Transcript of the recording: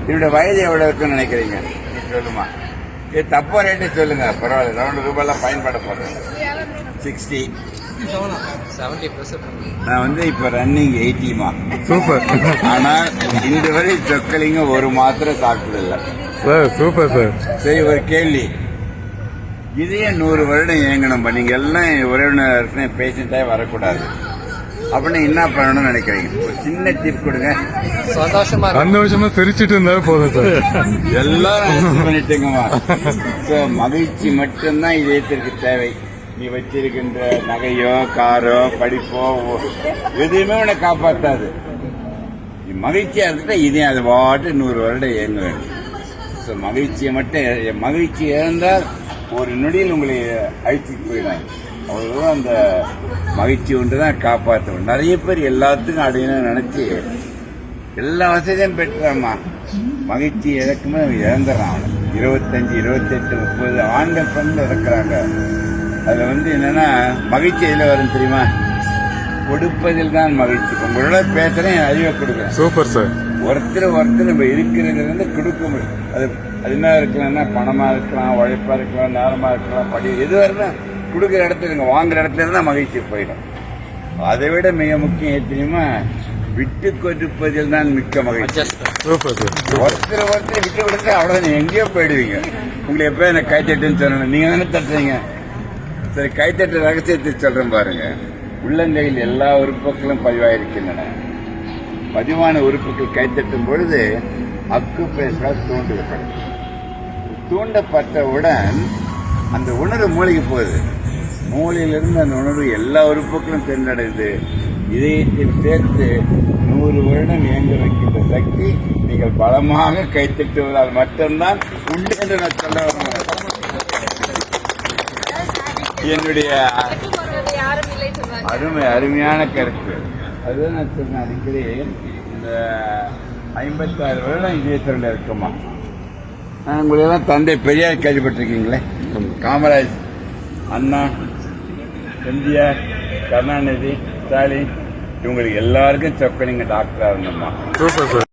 இதோட வயது எவ்வளவு இருக்குன்னு நினைக்கிறீங்க? நீ சொல்லுமா. இது தப்பா ரேட்டு சொல்லுங்க, பரவாயில்ல. ₹2 பயன்பட போறேன். 60. நான் வந்து இப்ப ரன்னிங் 80மா. சூப்பர். ஆனா இந்த வரை சொக்கலிங்க ஒரு மாத்திரை சாப்பிட்டதில்லை சார். Super sir. சரி, ஒரு கேள்வி. இதையே 100 வருடம் இயங்கணும். நீங்க எல்லாம் உறவினர் பேஷண்டாக வரக்கூடாது அப்படின்னு என்ன பண்ணணும்னு நினைக்கிறீங்க? ஒரு சின்ன டிப் கொடுங்க. சந்தோஷமா சிரிச்சிட்டு இருந்தா போதும் சார். எல்லாரும் பண்ணிட்டுங்கம்மா. மகிழ்ச்சி மட்டும்தான் இதயத்திற்கு தேவை. நீ வச்சிருக்கின்ற நகையோ காரோ படிப்போ எதுவுமே உன்னை காப்பாற்றாது. நீ மகிழ்ச்சியா இருந்துட்டா இதே அது பாட்டு 100 வருடம் இயங்க வேண்டும். ஸோ மகிழ்ச்சியை மட்டும், மகிழ்ச்சி இழந்தால் ஒரு நொடியில் உங்களை அழிச்சிட்டு போயிடும். அவ்வளவுதான். அந்த மகிழ்ச்சி ஒன்று தான் காப்பாற்றணும். நிறைய பேர் எல்லாத்துக்கும் அடையணும்னு நினைச்சு எல்லா வசதியும் பெற்றாமா, மகிழ்ச்சி இழக்குமே இழந்துடுறான். 25, 28, 30 ஆண்கள் பெண்கள் இறக்குறாங்க. அதுல வந்து என்னன்னா மகிழ்ச்சி எதுல வரும் தெரியுமா? கொடுப்பதில் தான் மகிழ்ச்சி. உங்களோட பேசுறேன், அறிவை கொடுக்குறேன். Super sir. ஒருத்தர் நம்ம இருக்கிறது வந்து கொடுக்க முடியும். அது என்ன இருக்கலாம்னா பணமா இருக்கலாம், உழைப்பா இருக்கலாம், நேரமா இருக்கலாம், படி எதுவாக இருந்தால் கொடுக்குற இடத்துல வாங்குற இடத்துல இருந்தா மகிழ்ச்சி போயிடும். அதை விட மிக முக்கியம் தெரியுமா? விட்டு கொடுப்பதில் தான் மிக்க மகிழ்ச்சி. Super sir. ஒருத்தர் விட்டு கொடுத்து அவ்வளவுதான், எங்கேயோ போயிடுவீங்க. உங்களை எப்ப என்ன கைத்தட்டுன்னு சொல்லணும், நீங்க தானே தட்டுறீங்க. சரி, கைத்தட்டு ரகசியத்தை சொல்றேன் பாருங்க. உள்ளங்கையில் எல்லா உறுப்புகளும் பதிவாயிருக்கின்றன. பதிவான உறுப்புகள் கைத்தட்டும் பொழுது அக்கு பிரஷரால் தூண்டப்படும். தூண்டப்பட்டவுடன் அந்த உணர்வு மூளைக்கு போகுது. மூளையிலிருந்து அந்த உணர்வு எல்லா உறுப்புகளும் தென்னடைந்து இதயத்தில் சேர்த்து 100 வருடம் இயங்க வைக்கின்ற சக்தி நீங்கள் பலமாக கைத்தட்டுவதால் மட்டும்தான் உண்டு என்று நான் சொல்ல வரேன். என்னுடைய அருமையான கருத்து. அதுதான் நான் சொன்னேன் அடிக்கடி. இந்த 56 வருடம் இதயத்திரண்ட இருக்குமா. நான் உங்களெல்லாம் தந்தை பெரியார் கேள்விப்பட்டிருக்கீங்களே. காமராஜ், அண்ணா, எம்ஜிஆர், கருணாநிதி, ஸ்டாலின், இவங்களுக்கு எல்லாருக்கும் சொக்கலிங்க டாக்டரா இருந்தோம்மா. Super sir.